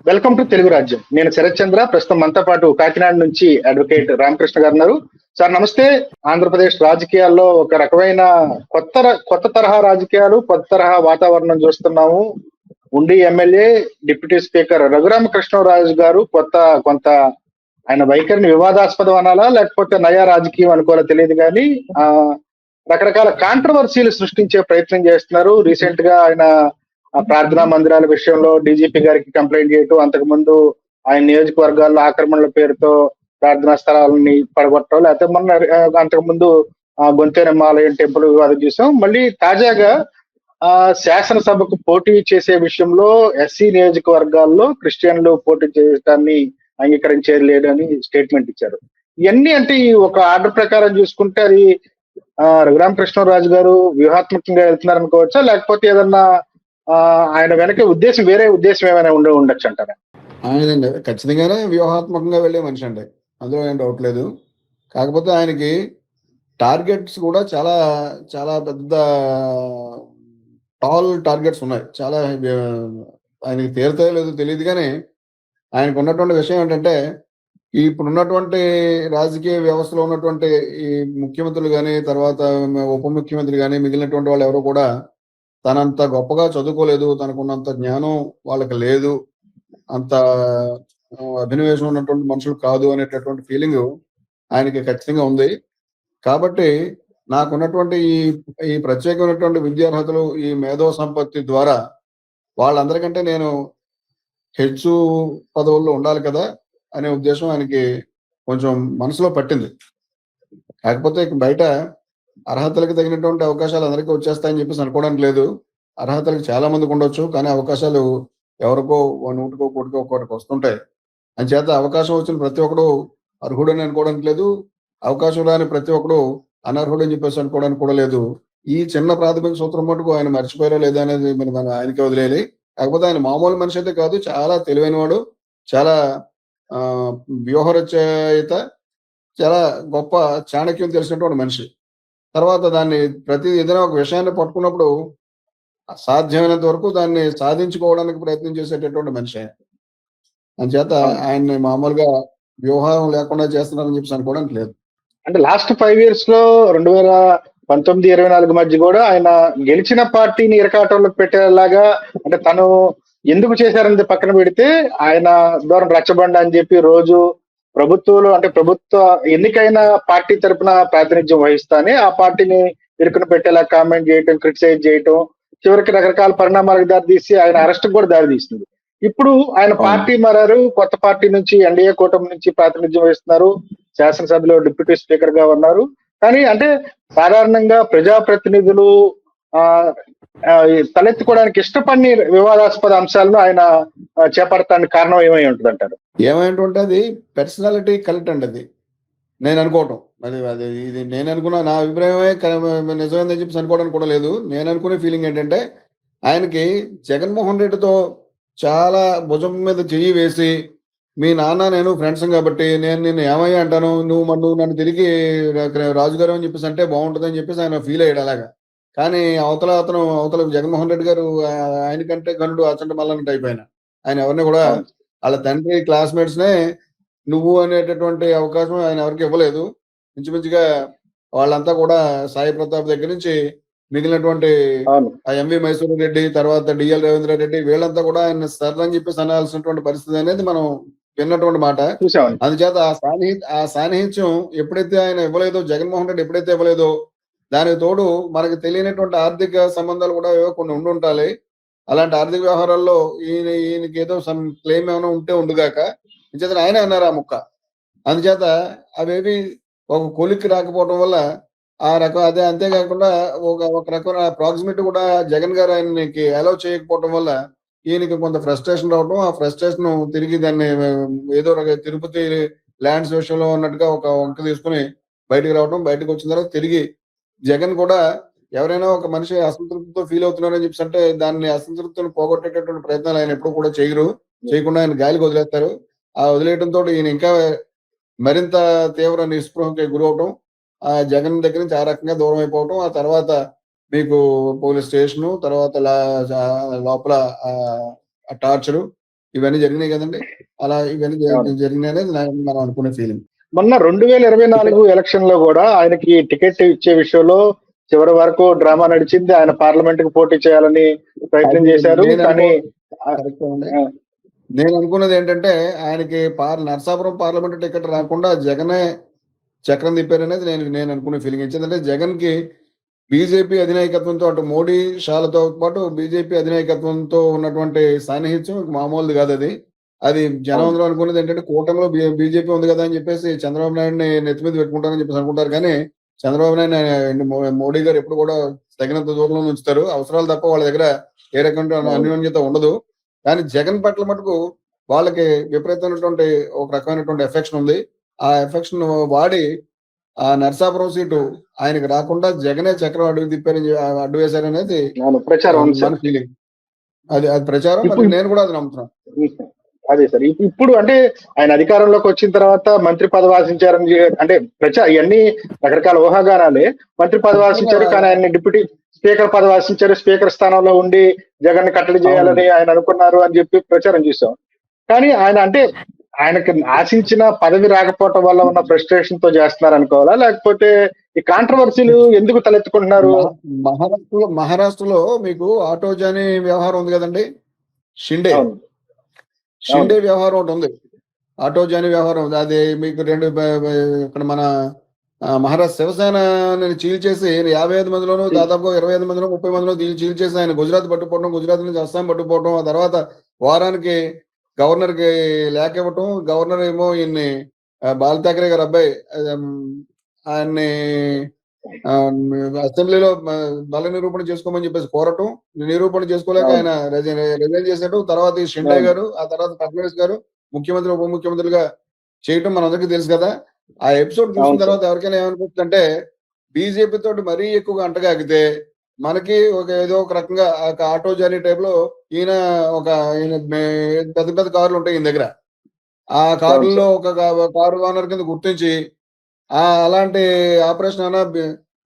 Welcome to Telugu రాజ్యం. నేను శరత్ చంద్ర. ప్రస్తుతం మనతో పాటు కాకినాడ నుంచి అడ్వకేట్ రామకృష్ణ గారు ఉన్నారు. సార్ నమస్తే. ఆంధ్రప్రదేశ్ రాజకీయాల్లో ఒక రకమైన కొత్త తరహా రాజకీయాలు, కొత్త తరహా వాతావరణం చూస్తున్నాము. ఉండి ఎమ్మెల్యే, డిప్యూటీ స్పీకర్ రఘురామకృష్ణరాజు గారు కొంత ఆయన వైఖరిని వివాదాస్పదం అనాలా, లేకపోతే నయా రాజకీయం అనుకోవాలో తెలియదు కానీ రకరకాల కాంట్రవర్సీలు సృష్టించే ప్రయత్నం చేస్తున్నారు. రీసెంట్ గా ఆయన ప్రార్థనా మందిరాల విషయంలో డీజీపీ గారికి కంప్లైంట్ చేయటం, అంతకుముందు ఆయన నియోజకవర్గాల్లో ఆక్రమణల పేరుతో ప్రార్థనా స్థలాలని పడగొట్టడం, లేకపోతే మొన్న అంతకుముందు గొంతెనమ్మ ఆలయం టెంపుల్ వివాదం చూసాం. మళ్ళీ తాజాగా శాసనసభకు పోటీ చేసే విషయంలో ఎస్సీ నియోజకవర్గాల్లో క్రిస్టియన్లు పోటీ చేయడాన్ని అంగీకరించలేదని స్టేట్మెంట్ ఇచ్చారు. ఇవన్నీ అంటే ఈ ఒక ఆర్డర్ ప్రకారం చూసుకుంటే అది రఘురామకృష్ణరాజు గారు వ్యూహాత్మకంగా వెళ్తున్నారు అనుకోవచ్చా, లేకపోతే ఏదన్నా ఆయన వెనక వేరే ఉద్దేశం ఏమైనా ఉండొచ్చు అంటారా? ఆయనండి ఖచ్చితంగానే వ్యూహాత్మకంగా వెళ్ళే మనిషి అండి, అందులో ఏం డౌట్ లేదు. కాకపోతే ఆయనకి టార్గెట్స్ కూడా చాలా చాలా పెద్ద టాల్ టార్గెట్స్ ఉన్నాయి. చాలా ఆయనకి తీరుతాయో లేదో తెలియదు, కానీ ఆయనకు ఉన్నటువంటి విషయం ఏంటంటే, ఇప్పుడున్నటువంటి రాజకీయ వ్యవస్థలో ఉన్నటువంటి ఈ ముఖ్యమంత్రులు కానీ, తర్వాత ఉప ముఖ్యమంత్రి కానీ, మిగిలినటువంటి వాళ్ళు ఎవరు కూడా తనంత గొప్పగా చదువుకోలేదు, తనకున్నంత జ్ఞానం వాళ్ళకి లేదు, అంత అభినవేశం ఉన్నటువంటి మనుషులు కాదు అనేటటువంటి ఫీలింగ్ ఆయనకి ఖచ్చితంగా ఉంది. కాబట్టి నాకున్నటువంటి ఈ ప్రత్యేకమైనటువంటి విద్యార్హతలు, ఈ మేధో సంపత్తి ద్వారా వాళ్ళందరికంటే నేను హెచ్చు పదవుల్లో ఉండాలి కదా అనే ఉద్దేశం ఆయనకి కొంచెం మనసులో పట్టింది. కాకపోతే బయట అర్హతలకు తగినటువంటి అవకాశాలు అందరికీ వచ్చేస్తాయని చెప్పేసి అనుకోవడానికి లేదు. అర్హతలకు చాలా మందికి ఉండొచ్చు, కానీ అవకాశాలు ఎవరికో నూటికో కోటికో ఒక్కొక్కటికి వస్తుంటాయి. అంచేత అవకాశం వచ్చిన ప్రతి ఒక్కడు అర్హుడని అనుకోవడానికి లేదు, అవకాశం రాని ప్రతి ఒక్కడు అనర్హుడని చెప్పేసి అనుకోవడానికి కూడా లేదు. ఈ చిన్న ప్రాథమిక సూత్రం మటుకు ఆయన మర్చిపోయారో లేదా అనేది మన ఆయనకే వదిలేయాలి. కాకపోతే ఆయన మామూలు మనిషి అయితే కాదు, చాలా తెలివైన వాడు, చాలా వ్యూహరచయిత, చాలా గొప్ప చాణక్యం తెలిసినటువంటి మనిషి. తర్వాత దాన్ని ఏదైనా ఒక విషయాన్ని పట్టుకున్నప్పుడు సాధ్యమైనంత వరకు దాన్ని సాధించుకోవడానికి ప్రయత్నం చేసేటటువంటి మనిషి. అంచేత ఆయన్ని మామూలుగా వ్యూహం లేకుండా చేస్తున్నారని చెప్పేసి అనుకోవడానికి లేదు. అంటే లాస్ట్ 5 years లో 2019-24 మధ్య కూడా ఆయన గెలిచిన పార్టీని ఇరకాటంలోకి పెట్టేలాగా, అంటే తను ఎందుకు చేశారనేది పక్కన పెడితే ఆయన దూరం రచ్చబండ అని చెప్పి రోజు ప్రభుత్వ ఎన్నికైన పార్టీ తరపున ప్రాతినిధ్యం వహిస్తానే ఆ పార్టీని ఇరుకున పెట్టేలా కామెంట్ చేయటం, క్రిటిసైజ్ చేయటం, చివరికి రకరకాల పరిణామాలకు దారితీసి ఆయన అరెస్ట్ కూడా దారితీస్తుంది. ఇప్పుడు ఆయన పార్టీ మారారు, కొత్త పార్టీ నుంచి ఎన్డీఏ కూటమి నుంచి ప్రాతినిధ్యం వహిస్తున్నారు, శాసనసభలో డిప్యూటీ స్పీకర్ గా ఉన్నారు. కానీ అంటే సాధారణంగా ప్రజాప్రతినిధులు తలెత్తుకోవడానికి ఇష్టపడిన వివాదాస్పద అంశాలను ఆయన చేపడటానికి కారణం ఏమై ఉంటుంది అంటారు? ఏమైంటుంటే అది పర్సనాలిటీ కలెక్ట్ అండి. అది నేను అనుకోవటం, అది ఇది నేను అనుకున్న నా అభిప్రాయమే నిజమైందని చెప్పి అనుకోవడానికి కూడా లేదు. నేను అనుకునే ఫీలింగ్ ఏంటంటే, ఆయనకి జగన్మోహన్ రెడ్డితో చాలా భుజం మీద చెయ్యి వేసి, మీ నాన్న నేను ఫ్రెండ్స్ కాబట్టి నేను నిన్ను ఏమయ్యా అంటాను, నువ్వు నన్ను తిరిగి రాజుగారు అని చెప్పేసి అంటే బాగుంటుందని చెప్పేసి ఆయన ఫీల్ అయ్యాడు అలాగా. కానీ అవతల జగన్మోహన్ రెడ్డి గారు ఆయనకంటే గనుడు అచంట మల్లన్నట్టు అయిపోయిన ఆయన ఎవరిని కూడా వాళ్ళ తండ్రి క్లాస్మేట్స్ నే నువ్వు అనేటటువంటి అవకాశం ఆయన ఎవరికి ఇవ్వలేదు. ఇంచుమించుగా వాళ్ళంతా కూడా సాయి ప్రతాప్ దగ్గర నుంచి మిగిలినటువంటి ఎంవి మైసూరు రెడ్డి, తర్వాత డిఎల్ రవీంద్ర రెడ్డి, వీళ్ళంతా కూడా ఆయన సరదని చెప్పేసి అనాల్సినటువంటి పరిస్థితి అనేది మనం విన్నటువంటి మాట. అందుచేత ఆ సాన్నిహిత్యం ఎప్పుడైతే ఆయన ఇవ్వలేదో, జగన్మోహన్ రెడ్డి ఎప్పుడైతే ఇవ్వలేదో, దానికి తోడు మనకు తెలియనటువంటి ఆర్థిక సంబంధాలు కూడా కొన్ని ఉండాలి. అలాంటి ఆర్థిక వ్యవహారాల్లో ఈయనకి ఏదో సమ్ క్లెయిమ్ ఏమైనా ఉంటే ఉండుగాక అంచేత ఆయన అన్నారు ఆ ముక్క. అందుచేత అవేవి ఒక కొలిక్కి రాకపోవడం వల్ల ఆ రకం అదే, అంతేకాకుండా ఒక రకమైన ప్రాక్సిమిటీ కూడా జగన్ గారు ఆయనకి అలౌ చేయకపోవడం వల్ల ఈయనకి కొంత ఫ్రస్ట్రేషన్ రావడం, ఆ ఫ్రస్ట్రేషన్ తిరిగి దాన్ని ఏదో తిరుపతి ల్యాండ్స్ విషయంలో ఉన్నట్టుగా ఒక వంక తీసుకుని బయటకు రావడం, బయటకు వచ్చిన తర్వాత తిరిగి జగన్ కూడా ఎవరైనా ఒక మనిషి అసంతృప్తితో ఫీల్ అవుతున్నారని చెప్పి అంటే దాన్ని అసంతృప్తిని పోగొట్టేటటువంటి ప్రయత్నాలు ఆయన ఎప్పుడు కూడా చేయకుండా ఆయన గాలికి వదిలేస్తారు. ఆ వదిలేయడంతో ఈయన ఇంకా మరింత తీవ్ర నిస్పృహకి గురవటం, ఆ జగన్ దగ్గర నుంచి ఆ రకంగా దూరం అయిపోవటం, ఆ తర్వాత మీకు పోలీస్ స్టేషను, తర్వాత లోపల టార్చరు, ఇవన్నీ జరిగినాయి కదండి. అలా ఇవన్నీ జరిగినాయి అనేది మనం అనుకునే ఫీలింగ్. మొన్న 2024 ఎలక్షన్ లో కూడా ఆయనకి టికెట్ ఇచ్చే విషయంలో చివరి వరకు డ్రామా నడిచింది. ఆయన పార్లమెంట్ కి పోటీ చేయాలని ప్రయత్నం చేశారు. కానీ కరెక్ట్ అండి. నేను అనుకున్నది ఏంటంటే ఆయనకి నరసాపురం పార్లమెంట్ టికెట్ రాకుండా జగనే చక్రం తిప్పారనేది నేను అనుకునే ఫీలింగ్. ఎందుకంటే జగన్ కి బీజేపీ అధినాయకత్వంతో అటు మోడీ షాలతో పాటు బీజేపీ అధినాయకత్వంతో ఉన్నటువంటి సాన్నిహిత్యం మామూలుది కాదు. అది జనం అనుకున్నది ఏంటంటే కూటమిలో బీజేపీ ఉంది కదా అని చెప్పేసి చంద్రబాబు నాయుడిని నెత్తి మీద పెట్టుకుంటారని చెప్పేసి అనుకుంటారు. కానీ చంద్రబాబు నాయుడు మోడీ గారు ఎప్పుడు కూడా తగినంత దూరంలో ఉంచుతారు. అవసరాలు తప్ప వాళ్ళ దగ్గర ఏ రకమైన అన్యోన్యత ఉండదు. కానీ జగన్ పట్ల మటుకు వాళ్ళకి విపరీతమైనటువంటి ఒక రకమైనటువంటి ఎఫెక్షన్ ఉంది. ఆ ఎఫెక్షన్ వాడి ఆ నరసాపురం సీటు ఆయనకి రాకుండా జగనే చక్రం అడ్డు వేశారనేది మన ఫీలింగ్. అది ప్రచారం. నేను కూడా అది నమ్ముతున్నాను. అదే సార్, ఇప్పుడు అంటే ఆయన అధికారంలోకి వచ్చిన తర్వాత మంత్రి పదవి ఆశించారని అంటే ఇవన్నీ రకరకాల ఊహాగానాలే. మంత్రి పదవి ఆశించారు, కానీ ఆయన డిప్యూటీ స్పీకర్ పదవి ఆశించారు. స్పీకర్ స్థానంలో ఉండి జగన్ కట్టడి చేయాలని ఆయన అనుకున్నారు అని చెప్పి ప్రచారం చేశాం. కానీ ఆయన అంటే ఆయనకు ఆశించిన పదవి రాకపోవటం వల్ల ఉన్న ఫ్రస్ట్రేషన్ తో చేస్తున్నారు అనుకోవాలా, లేకపోతే ఈ కాంట్రవర్సీలు ఎందుకు తలెత్తుకుంటున్నారు? మహారాష్ట్రలో మీకు ఆటోజాని వ్యవహారం ఉంది కదండి. షిండే వ్యవహారం ఒకటి ఉంది. ఆటోజాని వ్యవహారం అది మీకు ఇక్కడ మన మహారాష్ట్ర శివసేన చీల్చేసి 55 మందిలోనూ దాదాపు 25 మందిలో 30 మందిలో చీల్చేసి ఆయన గుజరాత్ పట్టుకోవడం, గుజరాత్ నుంచి అస్సాం పట్టుకోవడం, ఆ తర్వాత వారానికి గవర్నర్ కి లేఖ ఇవ్వటం, గవర్నర్ ఏమో ఈయన్ని బాల్ ఠాకరే గారు అబ్బాయి ఆయన్ని అసెంబ్లీలో బల నిరూపణ చేసుకోమని చెప్పేసి కోరటం, నిరూపణ చేసుకోలేక ఆయన రిజైన్ చేశాడు. తర్వాత ఈ షిండే గారు, ఆ తర్వాత ఫడ్నవీస్ గారు ముఖ్యమంత్రి ఉప ముఖ్యమంత్రులుగా చేయటం మనందరికీ తెలుసు కదా. ఆ ఎపిసోడ్ చూసిన తర్వాత ఎవరికైనా ఏమనిపిస్తుందంటే బీజేపీ తోటి మరీ ఎక్కువగా అంటగాగితే మనకి ఏదో ఒక రకంగా ఆటో జర్నీ టైప్ లో ఈయన పెద్ద పెద్ద కార్లు ఉంటాయి ఈయన దగ్గర. ఆ కారుల్లో ఒక కారు ఓనర్ కింద గుర్తించి అలాంటి ఆపరేషన్ అయినా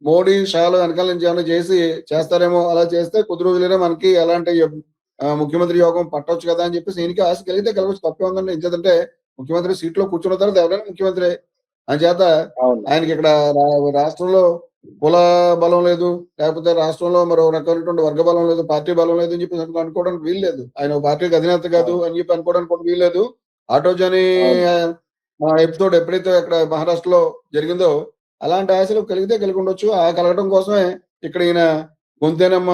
మోడీ షాలు వెనకాల నుంచి ఏమైనా చేస్తారేమో. అలా చేస్తే కొద్ది రోజులైనా మనకి అలాంటి ముఖ్యమంత్రి యోగం పట్టవచ్చు కదా అని చెప్పేసి ఈయనకి ఆశ కలిగితే కలవచ్చు. తప్పే ఉందండి. ఎందుకంటే ముఖ్యమంత్రి సీట్ లో కూర్చున్న తర్వాత ఎవరైనా ముఖ్యమంత్రి అని చేత ఆయనకి ఇక్కడ రాష్ట్రంలో కుల బలం లేదు, లేకపోతే రాష్ట్రంలో మరో రకమైనటువంటి వర్గ బలం లేదు, పార్టీ బలం లేదు అని చెప్పి అనుకోవడానికి వీల్లేదు. ఆయన పార్టీకి అధినేత కాదు అని చెప్పి అనుకోవడానికి కూడా వీల్లేదు. ఆటోజాని ఎపిసోడ్ ఎప్పుడైతే అక్కడ మహారాష్ట్రలో జరిగిందో అలాంటి ఆశలు కలిగి ఉండొచ్చు. ఆ కలగడం కోసమే ఇక్కడ ఈయన గొంతేనమ్మ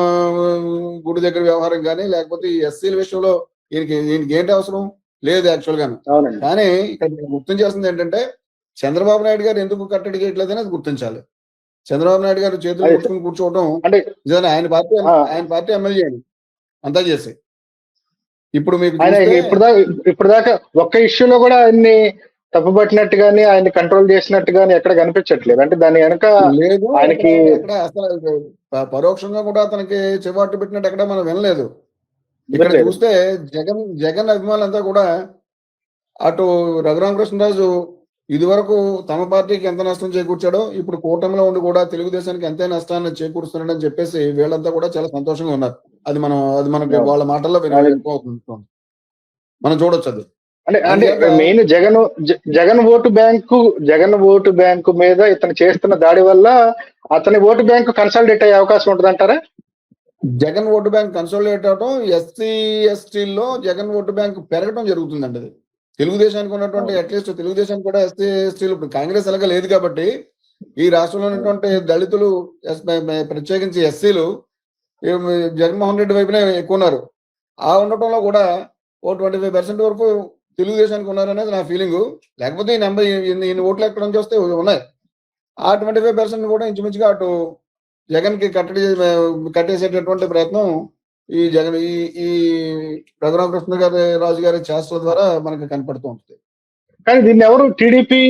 గుడి దగ్గర వ్యవహారం కానీ, లేకపోతే ఈ ఎస్సీల విషయంలో ఈయనకి ఏంటి అవసరం లేదు యాక్చువల్ గాను. కానీ ఇక్కడ గుర్తించాల్సింది ఏంటంటే చంద్రబాబు నాయుడు గారు ఎందుకు కట్టడి చేయట్లేదు అనేది గుర్తించాలి. చంద్రబాబు నాయుడు గారు చేతులు కూర్చుని కూర్చోవడం అంటే ఆయన పార్టీ ఎమ్మెల్యే అంతా చేసి ఇప్పుడు మీకు ఇప్పుడు దాకా ఒక్క ఇష్యూలో కూడా ఆయన్ని తప్పుపట్టినట్టు గానీ ఆయన కంట్రోల్ చేసినట్టు గానీ ఎక్కడ కనిపించట్లేదు. అంటే దాని వెనక లేదు, ఆయనకి అసలు పరోక్షంగా కూడా అతనికి చెవాటు పెట్టినట్టు ఎక్కడ మనం వినలేదు. ఇక్కడ చూస్తే జగన్ అభిమానులంతా కూడా అటు రఘురామకృష్ణరాజు ఇది వరకు తమ పార్టీకి ఎంత నష్టం చేకూర్చాడో ఇప్పుడు కూటమిలో ఉండి కూడా తెలుగుదేశానికి ఎంతే నష్టాన్ని చేకూరుస్తున్నాడని చెప్పేసి వీళ్ళంతా కూడా చాలా సంతోషంగా ఉన్నారు. అది మనకి వాళ్ళ మాటల్లో మనం చూడొచ్చు. అది అంటే మెయిన్ జగన్ ఓటు బ్యాంకు మీద ఇతను చేస్తున్న దాడి వల్ల అతని ఓటు బ్యాంకు కన్సాలిడేట్ అయ్యే అవకాశం ఉంటుంది అంటారా? జగన్ ఓటు బ్యాంక్ కన్సాలిడేట్ అవడం, ఎస్సీ ఎస్టీల్లో జగన్ ఓటు బ్యాంక్ పెరగడం జరుగుతుందండి. అది తెలుగుదేశానికి ఉన్నటువంటి అట్లీస్ట్ తెలుగుదేశానికి కూడా ఎస్సీ ఎస్టీలు ఇప్పుడు కాంగ్రెస్ ఎలాగా లేదు కాబట్టి ఈ రాష్ట్రంలో ఉన్నటువంటి దళితులు ప్రత్యేకించి ఎస్సీలు జగన్మోహన్ రెడ్డి వైపునే ఎక్కువ ఉన్నారు. ఆ ఉండటంలో కూడా ఓ 25% వరకు తెలుగుదేశానికి ఉన్నారనేది నా ఫీలింగ్. లేకపోతే ఈ ఓట్లు ఎక్కడ నుంచి వస్తే ఉన్నాయి. ఆ 25% కూడా ఇంచుమించుగా అటు జగన్ కి కట్టేసేటటువంటి ప్రయత్నం ఈ జగన్ ఈ రఘురామకృష్ణ రాజు గారి చేష్టల ద్వారా మనకి కనపడుతూ ఉంటుంది. కానీ దీన్ని ఎవరు టీడీపీ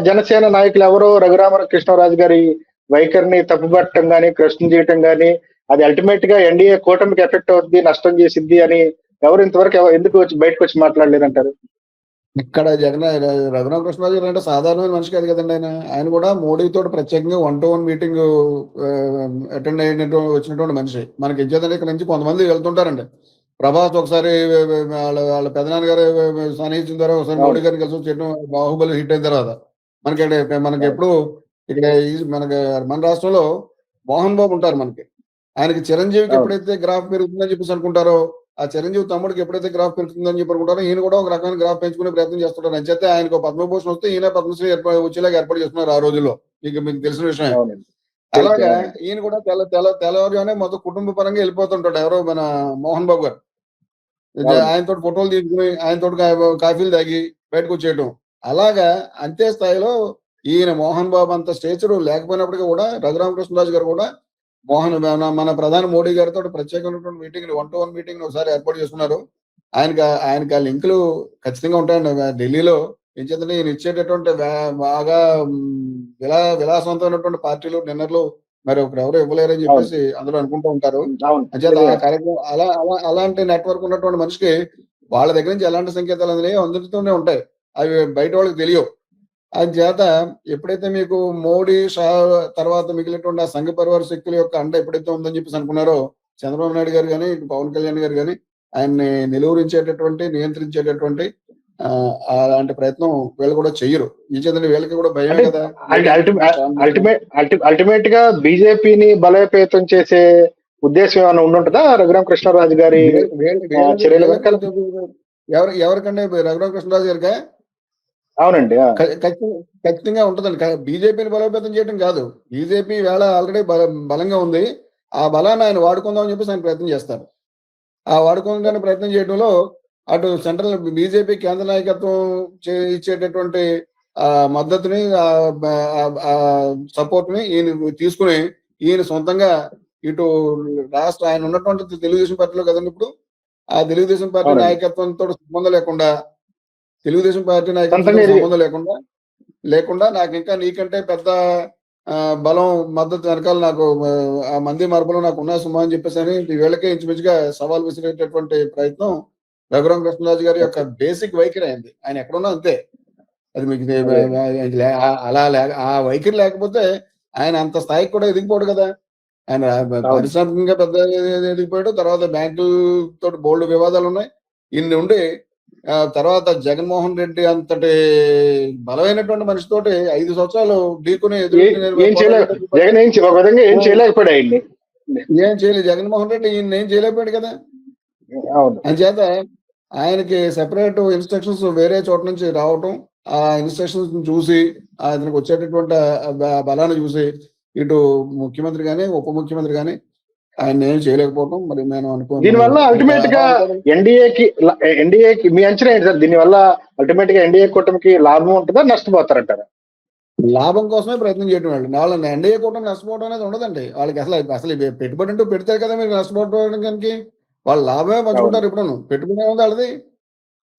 జనసేన నాయకులు ఎవరో రఘురామకృష్ణరాజు గారి వైఖరిని తప్పుపట్టడం కానీ క్వశ్చన్ చేయటం కానీ అది అల్టిమేట్ గా ఎన్డీఏ కూటమికి ఎఫెక్ట్ అవుద్ది, నష్టం చేసిద్ది అని ఎవరు ఇంతవరకు ఎందుకు బయటకు వచ్చి మాట్లాడలేదంటారు? ఇక్కడ రఘురామకృష్ణరాజు గారు అంటే సాధారణమైన మనిషి కాదు కదండి. ఆయన కూడా మోడీతో ప్రత్యేకంగా 1-to-1 మీటింగ్ అటెండ్ వచ్చినటువంటి మనిషి. మనకి ఇచ్చేదంటే ఇక్కడ నుంచి కొంతమంది వెళ్తుంటారండి. ప్రభాస్ ఒకసారి వాళ్ళ పెదనాన్నగారు సన్నిహించిన తర్వాత ఒకసారి మోడీ గారిని కలిసి చేయడం, బాహుబలి హిట్ అయిన తర్వాత మనకి ఎప్పుడు ఇక్కడ మనకి మన రాష్ట్రంలో మోహన్ బాబు ఉంటారు మనకి. ఆయనకి చిరంజీవికి ఎప్పుడైతే గ్రాఫ్ పెరుగుతుందని చెప్పేసి అనుకుంటారో, ఆ చిరంజీవి తమ్ముడికి ఎప్పుడైతే గ్రాఫ్ పెరుగుతుందని చెప్పి అనుకుంటారో, ఈయన కూడా ఒక రకమైన గ్రాఫ్ పెంచుకునే ప్రయత్నం చేస్తుంటారు. అంచేతే ఆయనకు పద్మభూషణ్ వస్తే ఈయన పద్మశ్రీ వచ్చేలాగా ఏర్పాటు చేస్తున్నారు ఆ రోజుల్లో. మీకు తెలిసిన విషయం. అలాగా ఈయన కూడా తెల్లవారుగానే మొత్తం కుటుంబ పరంగా వెళ్ళిపోతుంటాడు. ఎవరో మన మోహన్ బాబు గారు ఆయనతో ఫోటోలు తీసుకుని ఆయనతో కాఫీలు తాగి బయటకు వచ్చేయటం. అలాగా అంతే స్థాయిలో ఈయన మోహన్ బాబు అంత స్టేచర్ లేకపోయినప్పటికీ కూడా రఘురామకృష్ణరాజు గారు కూడా మన ప్రధాని మోడీ గారితో ప్రత్యేకమైనటువంటి మీటింగ్ 1-to-1 మీటింగ్ ఒకసారి ఏర్పాటు చేసుకున్నారు. ఆయనకి ఆ లింకులు ఖచ్చితంగా ఉంటాయండి. ఢిల్లీలో ఎంచేతంటే ఈయన ఇచ్చేటటువంటి బాగా విలాసవంతమైనటువంటి పార్టీలు డిన్నర్లు మరి ఎవరు ఇవ్వలేరని చెప్పేసి అందరూ అనుకుంటూ ఉంటారు. అంచేత ఆ కార్యక్రమం అలాంటి నెట్వర్క్ ఉన్నటువంటి మనిషికి వాళ్ళ దగ్గర నుంచి ఎలాంటి సంకేతాలు అనేవి అందుతూనే ఉంటాయి. అవి బయట వాళ్ళకి తెలియవు. చేత ఎప్పుడైతే మీకు మోడీ, షా తర్వాత మిగిలినటువంటి ఆ సంఘ పరివార శక్తుల యొక్క అండ ఎప్పుడైతే ఉందని చెప్పేసి అనుకున్నారో, చంద్రబాబు నాయుడు గారు కానీ, పవన్ కళ్యాణ్ గారు కానీ ఆయన్ని నిలువరించేటటువంటి, నియంత్రించేటటువంటి అలాంటి ప్రయత్నం వీళ్ళు కూడా చెయ్యరు. ఈ చేతండి వీళ్ళకి కూడా భయమే కదా. అల్టిమేట్ గా బీజేపీని బలోపేతం చేసే ఉద్దేశం ఏమైనా ఉండుంటుందా రఘురామకృష్ణరాజు గారి ఎవరికంటే రఘురామకృష్ణరాజు గారికా? అవునండి, ఖచ్చితంగా ఉంటుందండి. బీజేపీని బలోపేతం చేయడం కాదు, బీజేపీ వేళ ఆల్రెడీ బలంగా ఉంది. ఆ బలాన్ని ఆయన వాడుకుందామని చెప్పేసి ఆయన ప్రయత్నం చేస్తారు. ఆ వాడుకోవడానికి ప్రయత్నం చేయడంలో అటు సెంట్రల్ బీజేపీ కేంద్ర నాయకత్వం ఇచ్చేటటువంటి మద్దతుని, సపోర్ట్ ని ఈయన తీసుకుని ఈయన సొంతంగా ఇటు రాష్ట్ర ఆయన ఉన్నటువంటి తెలుగుదేశం పార్టీలో కదండి ఇప్పుడు, ఆ తెలుగుదేశం పార్టీ నాయకత్వంతో సంబంధం లేకుండా, తెలుగుదేశం పార్టీ నాయకత్వంతో సంబంధం లేకుండా నాకు ఇంకా నీకంటే పెద్ద బలం మద్దతు వెనకాల నాకు ఆ మంది మార్పులో నాకు ఉన్నా సుమా అని చెప్పేసి అని వీళ్ళకే ఇంచుమించుగా సవాల్ విసిరేటటువంటి ప్రయత్నం రఘురామకృష్ణరాజు గారి యొక్క బేసిక్ వైఖరి అయింది. ఆయన ఎక్కడున్నా అంతే. అది మీకు ఆ వైఖరి లేకపోతే ఆయన అంత స్థాయికి కూడా ఎదిగిపోడు కదా. ఆయన పారిశ్రామికంగా పెద్ద ఎదిగిపోయాడు. తర్వాత బ్యాంకులతో బోల్డ్ వివాదాలు ఉన్నాయి. ఇన్ని ఉండి తర్వాత జగన్మోహన్ రెడ్డి అంతటి బలమైనటువంటి మనిషితోటి 5 సంవత్సరాలు ఢీకుని ఏం చేయలేదు జగన్మోహన్ రెడ్డి ఈయన ఏం చేయలేకపోయాడు కదా. అంచేత ఆయనకి సెపరేట్ ఇన్స్ట్రక్షన్స్ వేరే చోట నుంచి రావటం, ఆ ఇన్స్ట్రక్షన్స్ చూసి అతనికి వచ్చేటటువంటి బలాన్ని చూసి ఇటు ముఖ్యమంత్రి గాని ఉప ముఖ్యమంత్రి గాని ఆయన ఏం చేయలేకపోవటం మరి నేను అనుకోను. దీనివల్ల అల్టిమేట్ గా ఎన్డీఏకి మీ అంచనా ఏంటి సార్? దీనివల్ల అల్టిమేట్ గా ఎన్డీఏ కూటమికి లాభం ఉంటుందా, నష్టపోతారంటారా? లాభం కోసమే ప్రయత్నం చేయడం వాళ్ళు. వాళ్ళని ఎన్డీఏ కూటమి నష్టపోవడం అనేది ఉండదండి. వాళ్ళకి అసలు పెట్టుబడి అంటూ పెడతారు కదా మీరు నష్టపోవడానికి. వాళ్ళ లాభమే పంచుకుంటారు. ఇప్పుడు పెట్టుబడి ఏముంది వాళ్ళది?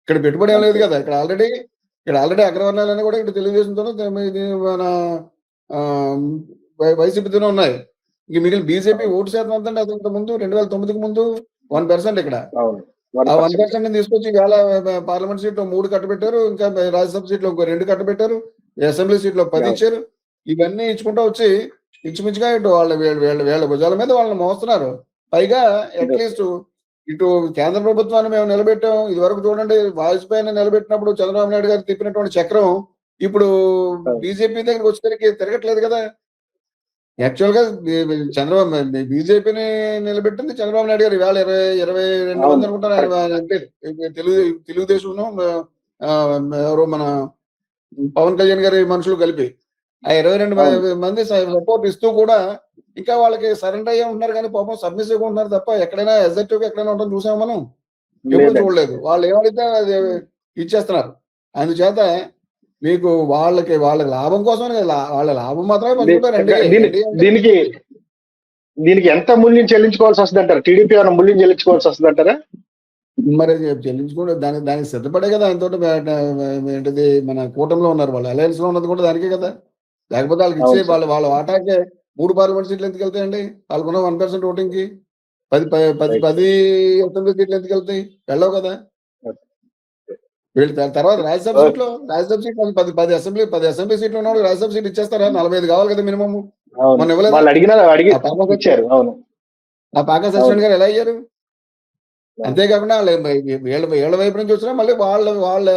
ఇక్కడ పెట్టుబడి ఏం లేదు కదా. ఇక్కడ ఆల్రెడీ అగ్రవర్ణాలన్నీ కూడా ఇక్కడ తెలుగుదేశంతో మన వైసీపీతోనే ఉన్నాయి. ఇంక మిగిలిన బీజేపీ ఓటు శాతం అంతండి అది ఇంత ముందు 2009కి ముందు 1% ఇక్కడ. ఆ 1% తీసుకొచ్చి వేళ పార్లమెంట్ సీట్లు 3 కట్టబెట్టారు, ఇంకా రాజ్యసభ సీట్లు 2 కట్టబెట్టారు, అసెంబ్లీ సీట్లు 10 ఇచ్చారు. ఇవన్నీ ఇచ్చుకుంటా వచ్చి ఇంచుమించుగా ఇటు వీళ్ళ భుజాల మీద వాళ్ళని మోస్తున్నారు. పైగా అట్లీస్ట్ ఇటు కేంద్ర ప్రభుత్వాన్ని మేము నిలబెట్టాం. ఇది వరకు చూడండి, వాజ్పేయిని నిలబెట్టినప్పుడు చంద్రబాబు నాయుడు గారు తిప్పినటువంటి చక్రం ఇప్పుడు బీజేపీ దగ్గరికి వచ్చేసరికి తిరగట్లేదు కదా. యాక్చువల్ గా బీజేపీని నిలబెట్టింది చంద్రబాబు నాయుడు గారు. ఇవాళ 22 మంది అనుకుంటారు అంటే తెలుగుదేశం ఎవరో మన పవన్ కళ్యాణ్ గారి మనుషులు కలిపి ఆ 22 మంది సపోర్ట్ ఇస్తూ కూడా ఇంకా వాళ్ళకి సరెండర్ అయ్యే ఉంటున్నారు. కానీ పాపం సబ్మిసివ్ ఉంటున్నారు తప్ప ఎక్కడైనా ఎగ్జెక్టివ్ ఎక్కడైనా ఉంటాం చూసాము మనం, ఎప్పుడు చూడలేదు. వాళ్ళు ఏమైతే అది ఇచ్చేస్తున్నారు. అందుచేత మీకు వాళ్ళ లాభం కోసమే వాళ్ళ లాభం మాత్రమే పంచుకుంటారు. దీనికి ఎంత మూల్యం చెల్లించుకోవాల్సి వస్తుంది అంటారు? టీడీపీ ఏమైనా మూల్యం చెల్లించుకోవాల్సి వస్తుంది అంటారా? మరి చెల్లించుకుంటే దానికి సిద్ధపడే కదా ఆయనతో ఏంటిది మన కూటమిలో ఉన్నారు. వాళ్ళు అలయన్స్ లో ఉన్నది కూడా దానికే కదా. లేకపోతే వాళ్ళకి ఇచ్చే వాళ్ళ వాటాకే 3 పార్లమెంట్ సీట్లు ఎందుకు వెళ్తాయండి? వాళ్ళకున్న 1% ఓటింగ్ కి 10 అసెంబ్లీ సీట్లు ఎందుకు వెళ్తాయి? వెళ్ళవు కదా. వీళ్ళు తర్వాత రాజ్యసభ సీట్లు 10 అసెంబ్లీ సీట్లు ఉన్నవాళ్ళు రాజ్యసభ సీట్లు ఇచ్చేస్తారా? 45 కావాలి కదా మినిమం. మొన్న ఇవ్వలేదు. ఆ పాకా సత్యనారాయణ గారు ఎలా అయ్యారు? అంతేకాకుండా వీళ్ళ వైపు నుంచి వచ్చినా మళ్ళీ వాళ్ళ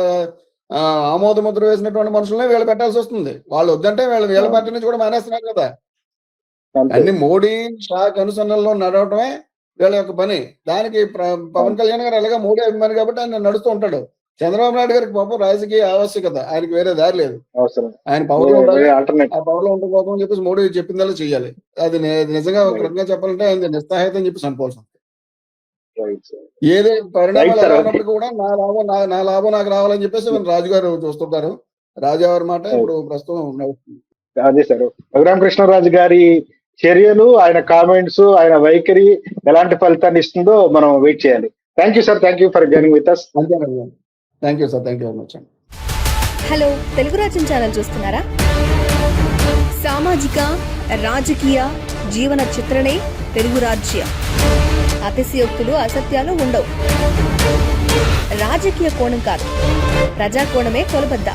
ఆమోద ముద్ర వేసినటువంటి మనుషులనే వీళ్ళు పెట్టాల్సి వస్తుంది. వాళ్ళు వద్దంటే వీళ్ళ పార్టీ నుంచి కూడా మానేస్తున్నారు కదా. అన్ని మోడీ షా కనుసన్నల్లో నడవటమే వీళ్ళ యొక్క పని. దానికి పవన్ కళ్యాణ్ గారు అలాగా మోడీ అభిమాని కాబట్టి ఆయన నడుస్తూ ఉంటాడు. చంద్రబాబు నాయుడు గారికి పాపం రాజకీయ ఆవశ్యకత, ఆయనకి వేరే దారి లేదు. ఆయన పవర్ లో ఉండాలి, ఆ పవర్ లో ఉండడం కోసం చెప్పేసి మోడీ చెప్పిందల్లా చెయ్యాలి. అది నిజంగా ఒక రకంగా చెప్పాలంటే ఆయన నిస్సహాయత అని చెప్పేసి అనుకోవాల్సి. ఏదే పరిణామాలు ఎలా ఉన్నప్పుడు కూడా నా లాభం నాకు రావాలని చెప్పేసి రాజుగారు చూస్తుంటారు. రాజావారి మాట ఇప్పుడు ప్రస్తుతం అదే సార్. రఘురామకృష్ణరాజు గారి చర్యలు, ఆయన కామెంట్స్, ఆయన వైఖరి ఎలాంటి ఫలితాన్ని ఇస్తుందో మనం వెయిట్ చేయాలి. Thank you sir, thank you for joining with us. Thank you sir, thank you very much. Hello, Telugu రాజ్యం ఛానల్ చూస్తున్నారా? సామాజిక రాజకీయ జీవన చిత్రణే తెలుగు రాజ్యం. అతిశయోక్తులు అసత్యాలు ఉండవు. రాజకీయ కోణం కాదు, ప్రజా కోణమే కొలబద్ద.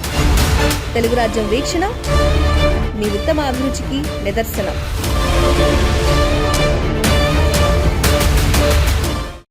తెలుగు రాజ్యం వీక్షణ మీ ఉత్తమ అభిరుచికి నిదర్శనం.